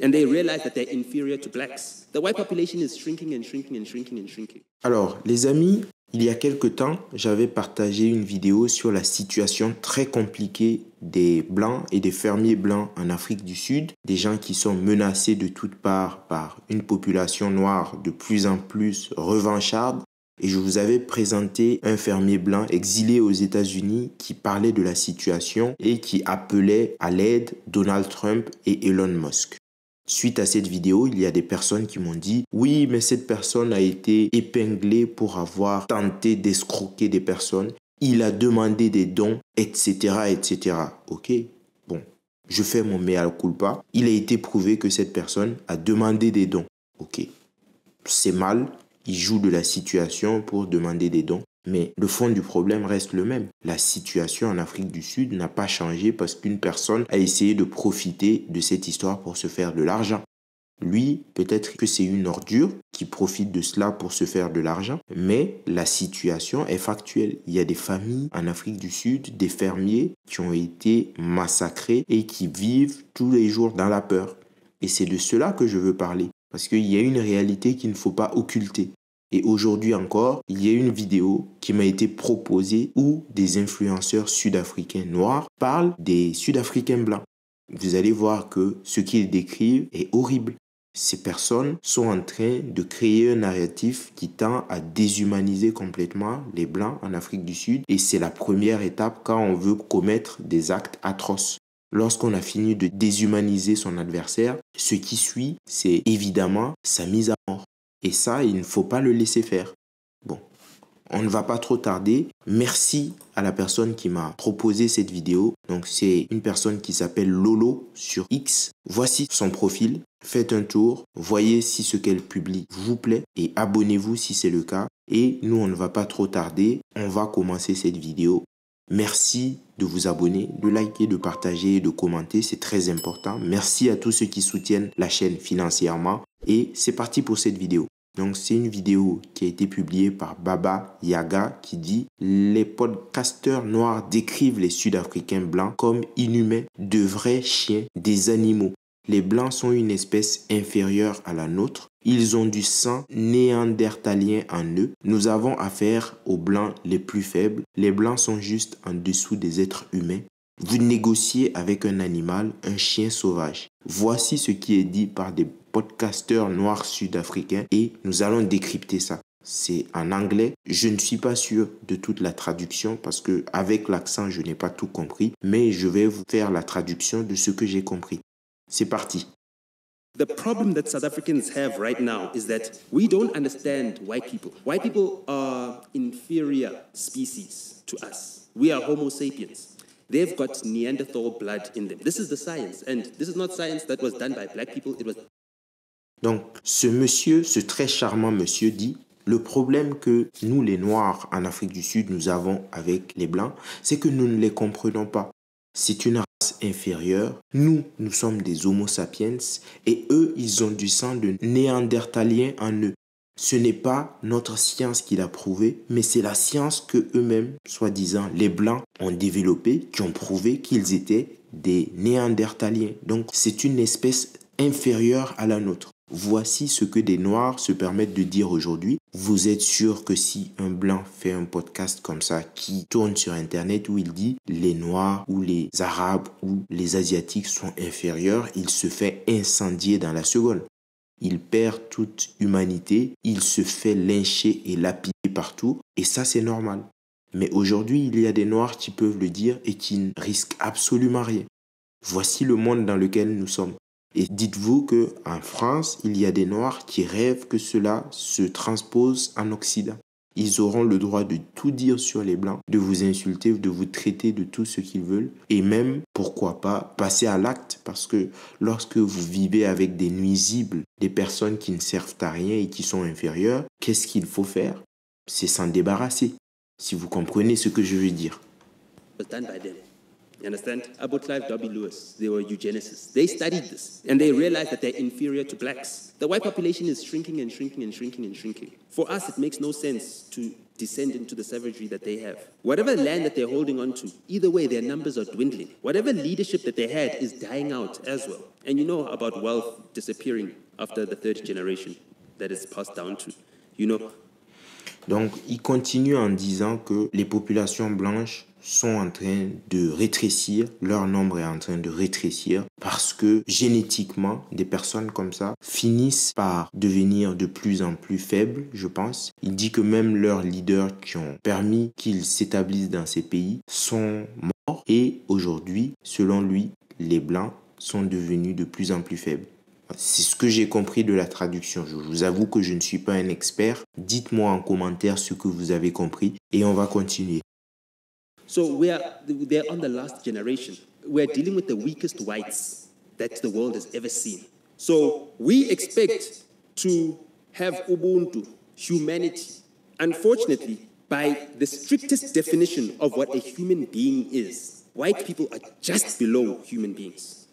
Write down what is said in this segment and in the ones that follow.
and they realize that they're inferior to blacks. The white population is shrinking and shrinking and shrinking and shrinking. Alors, les amis, il y a quelque temps, j'avais partagé une vidéo sur la situation très compliquée des Blancs et des fermiers blancs en Afrique du Sud, des gens qui sont menacés de toutes parts par une population noire de plus en plus revancharde. Et je vous avais présenté un fermier blanc exilé aux États-Unis qui parlait de la situation et qui appelait à l'aide Donald Trump et Elon Musk. Suite à cette vidéo, il y a des personnes qui m'ont dit « Oui, mais cette personne a été épinglée pour avoir tenté d'escroquer des personnes. Il a demandé des dons, etc. etc. » Ok, bon, je fais mon mea culpa. Il a été prouvé que cette personne a demandé des dons. Ok, c'est mal. Il joue de la situation pour demander des dons. Mais le fond du problème reste le même. La situation en Afrique du Sud n'a pas changé parce qu'une personne a essayé de profiter de cette histoire pour se faire de l'argent. Lui, peut-être que c'est une ordure qui profite de cela pour se faire de l'argent, mais la situation est factuelle. Il y a des familles en Afrique du Sud, des fermiers qui ont été massacrés et qui vivent tous les jours dans la peur. Et c'est de cela que je veux parler, parce qu'il y a une réalité qu'il ne faut pas occulter. Et aujourd'hui encore, il y a une vidéo qui m'a été proposée où des influenceurs sud-africains noirs parlent des Sud-Africains blancs. Vous allez voir que ce qu'ils décrivent est horrible. Ces personnes sont en train de créer un narratif qui tend à déshumaniser complètement les Blancs en Afrique du Sud. Et c'est la première étape quand on veut commettre des actes atroces. Lorsqu'on a fini de déshumaniser son adversaire, ce qui suit, c'est évidemment sa mise à mort. Et ça, il ne faut pas le laisser faire. Bon, on ne va pas trop tarder. Merci à la personne qui m'a proposé cette vidéo. Donc, c'est une personne qui s'appelle Lolo sur X. Voici son profil. Faites un tour. Voyez si ce qu'elle publie vous plaît. Et abonnez-vous si c'est le cas. Et nous, on ne va pas trop tarder. On va commencer cette vidéo. Merci de vous abonner, de liker, de partager, de commenter. C'est très important. Merci à tous ceux qui soutiennent la chaîne financièrement. Et c'est parti pour cette vidéo. Donc, c'est une vidéo qui a été publiée par Baba Yaga qui dit « Les podcasteurs noirs décrivent les Sud-Africains blancs comme inhumains, de vrais chiens, des animaux. Les blancs sont une espèce inférieure à la nôtre. Ils ont du sang néandertalien en eux. Nous avons affaire aux blancs les plus faibles. Les blancs sont juste en dessous des êtres humains. Vous négociez avec un animal, un chien sauvage. Voici ce qui est dit par des podcasteurs noirs sud-africains et nous allons décrypter ça. C'est en anglais. Je ne suis pas sûr de toute la traduction parce que avec l'accent, je n'ai pas tout compris, mais je vais vous faire la traduction de ce que j'ai compris. C'est parti. The problem that South Africans have right now is that we don't understand white people. White people are inferior species to us. We are Homo sapiens. They've got Neanderthal blood in them. This is the science, and this is not science that was done by black people. It was... Donc, ce monsieur, ce très charmant monsieur dit « Le problème que nous, les Noirs, en Afrique du Sud, nous avons avec les Blancs, c'est que nous ne les comprenons pas. C'est une race inférieure. Nous, nous sommes des Homo sapiens et eux, ils ont du sang de Néandertalien en eux. Ce n'est pas notre science qui l'a prouvé, mais c'est la science que eux-mêmes, soi-disant les Blancs, ont développée, qui ont prouvé qu'ils étaient des Néandertaliens. Donc, c'est une espèce inférieure à la nôtre. Voici ce que des Noirs se permettent de dire aujourd'hui. Vous êtes sûr que si un Blanc fait un podcast comme ça qui tourne sur Internet où il dit les Noirs ou les Arabes ou les Asiatiques sont inférieurs, il se fait incendier dans la seconde. Il perd toute humanité, il se fait lyncher et lapider partout, et ça c'est normal. Mais aujourd'hui, il y a des Noirs qui peuvent le dire et qui ne risquent absolument rien. Voici le monde dans lequel nous sommes. Et dites-vous qu'en France, il y a des Noirs qui rêvent que cela se transpose en Occident. Ils auront le droit de tout dire sur les Blancs, de vous insulter, de vous traiter de tout ce qu'ils veulent. Et même, pourquoi pas, passer à l'acte. Parce que lorsque vous vivez avec des nuisibles, des personnes qui ne servent à rien et qui sont inférieures, qu'est-ce qu'il faut faire? C'est s'en débarrasser. Si vous comprenez ce que je veux dire. You understand? Abu Clive W. Lewis, they were eugenicists. They studied this and they realized that they're inferior to blacks. The white population is shrinking and shrinking and shrinking and shrinking. For us, it makes no sense to descend into the savagery that they have. Whatever land that they're holding on to, either way, their numbers are dwindling. Whatever leadership that they had is dying out as well. And you know about wealth disappearing after the third generation that is passed down to, you know. Donc, il continue en disant que les populations blanches sont en train de rétrécir, leur nombre est en train de rétrécir parce que génétiquement, des personnes comme ça finissent par devenir de plus en plus faibles, je pense. Il dit que même leurs leaders qui ont permis qu'ils s'établissent dans ces pays sont morts et aujourd'hui, selon lui, les Blancs sont devenus de plus en plus faibles. C'est ce que j'ai compris de la traduction. Je vous avoue que je ne suis pas un expert. Dites-moi en commentaire ce que vous avez compris et on va continuer. So they're on the last generation. We're dealing with the weakest whites that the world has ever seen. So we expect to have Ubuntu, humanity. Unfortunately, by the strictest definition of what a human being is, white people are just below human beings.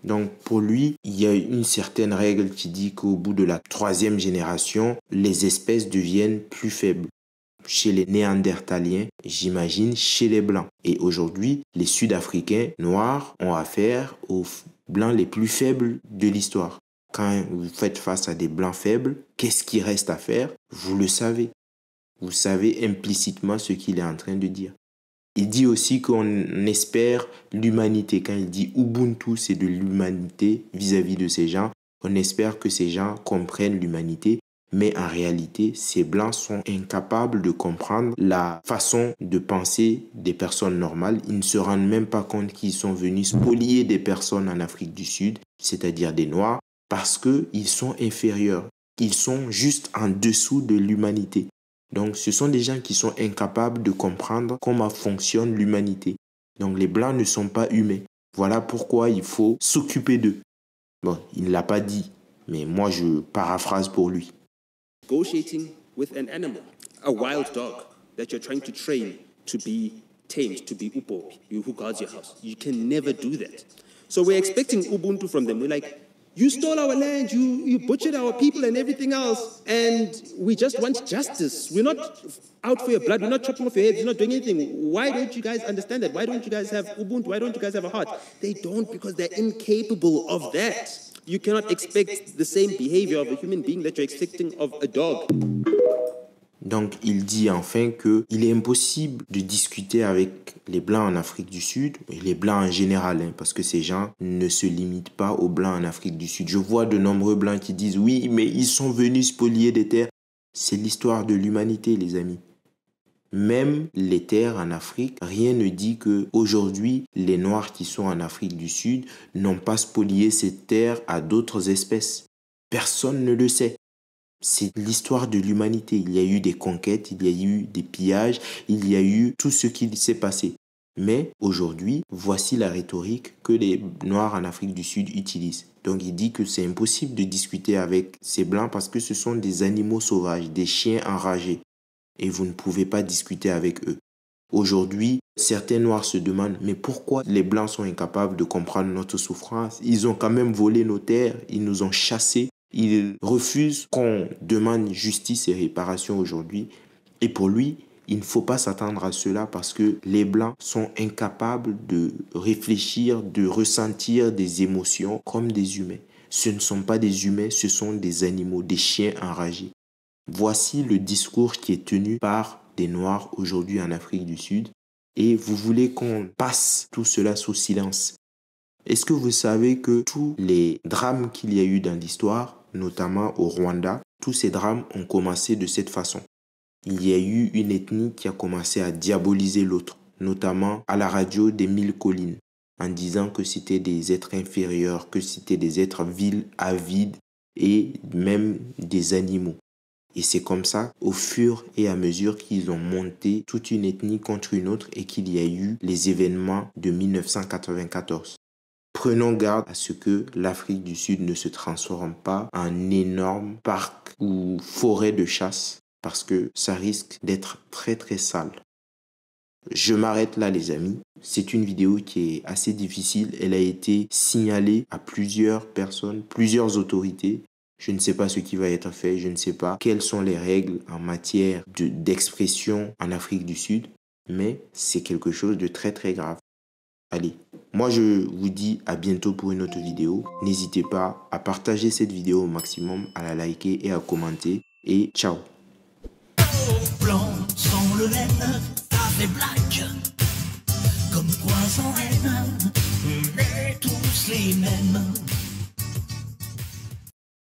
Donc pour lui, il y a une certaine règle qui dit qu'au bout de la 3e génération, les espèces deviennent plus faibles. Chez les Néandertaliens, j'imagine chez les Blancs. Et aujourd'hui, les Sud-Africains noirs ont affaire aux Blancs les plus faibles de l'histoire. Quand vous faites face à des Blancs faibles, qu'est-ce qui reste à faire? Vous le savez. Vous savez implicitement ce qu'il est en train de dire. Il dit aussi qu'on espère l'humanité. Quand il dit Ubuntu, c'est de l'humanité vis-à-vis de ces gens. On espère que ces gens comprennent l'humanité. Mais en réalité, ces Blancs sont incapables de comprendre la façon de penser des personnes normales. Ils ne se rendent même pas compte qu'ils sont venus spolier des personnes en Afrique du Sud, c'est-à-dire des Noirs, parce qu'ils sont inférieurs. Ils sont juste en dessous de l'humanité. Donc, ce sont des gens qui sont incapables de comprendre comment fonctionne l'humanité. Donc, les Blancs ne sont pas humains. Voilà pourquoi il faut s'occuper d'eux. Bon, il ne l'a pas dit, mais moi, je paraphrase pour lui. Negotiating with an animal, a wild dog that you're trying to train to be tamed, to be Upopi, who guards your house. You can never do that. So we're expecting Ubuntu from them. We're like, you stole our land, you butchered our people and everything else, and we just want justice. We're not out for your blood. We're not chopping off your heads. We're not doing anything. Why don't you guys understand that? Why don't you guys have Ubuntu? Why don't you guys have a heart? They don't, because they're incapable of that. You cannot expect the same behavior of a human being that you're expecting of a dog. Donc, il dit enfin qu'il est impossible de discuter avec les Blancs en Afrique du Sud, et les Blancs en général, parce que ces gens ne se limitent pas aux Blancs en Afrique du Sud. Je vois de nombreux Blancs qui disent « Oui, mais ils sont venus spolier des terres. » C'est l'histoire de l'humanité, les amis. Même les terres en Afrique, rien ne dit qu'aujourd'hui, les Noirs qui sont en Afrique du Sud n'ont pas spolié ces terres à d'autres espèces. Personne ne le sait. C'est l'histoire de l'humanité. Il y a eu des conquêtes, il y a eu des pillages, il y a eu tout ce qui s'est passé. Mais aujourd'hui, voici la rhétorique que les Noirs en Afrique du Sud utilisent. Donc il dit que c'est impossible de discuter avec ces Blancs parce que ce sont des animaux sauvages, des chiens enragés. Et vous ne pouvez pas discuter avec eux. Aujourd'hui, certains Noirs se demandent « Mais pourquoi les Blancs sont incapables de comprendre notre souffrance? Ils ont quand même volé nos terres, ils nous ont chassés. Ils refusent qu'on demande justice et réparation aujourd'hui. » Et pour lui, il ne faut pas s'attendre à cela parce que les Blancs sont incapables de réfléchir, de ressentir des émotions comme des humains. Ce ne sont pas des humains, ce sont des animaux, des chiens enragés. Voici le discours qui est tenu par des Noirs aujourd'hui en Afrique du Sud. Et vous voulez qu'on passe tout cela sous silence. Est-ce que vous savez que tous les drames qu'il y a eu dans l'histoire, notamment au Rwanda, tous ces drames ont commencé de cette façon. Il y a eu une ethnie qui a commencé à diaboliser l'autre, notamment à la radio des 1000 collines, en disant que c'était des êtres inférieurs, que c'était des êtres vils, avides et même des animaux. Et c'est comme ça, au fur et à mesure qu'ils ont monté toute une ethnie contre une autre et qu'il y a eu les événements de 1994. Prenons garde à ce que l'Afrique du Sud ne se transforme pas en énorme parc ou forêt de chasse parce que ça risque d'être très très sale. Je m'arrête là les amis. C'est une vidéo qui est assez difficile. Elle a été signalée à plusieurs personnes, plusieurs autorités. Je ne sais pas ce qui va être fait. Je ne sais pas quelles sont les règles en matière d'expression en Afrique du Sud. Mais c'est quelque chose de très très grave. Allez, moi je vous dis à bientôt pour une autre vidéo. N'hésitez pas à partager cette vidéo au maximum, à la liker et à commenter. Et ciao. Blanc sans le laine, avec black, comme quoi sans haine, on est tous les mêmes.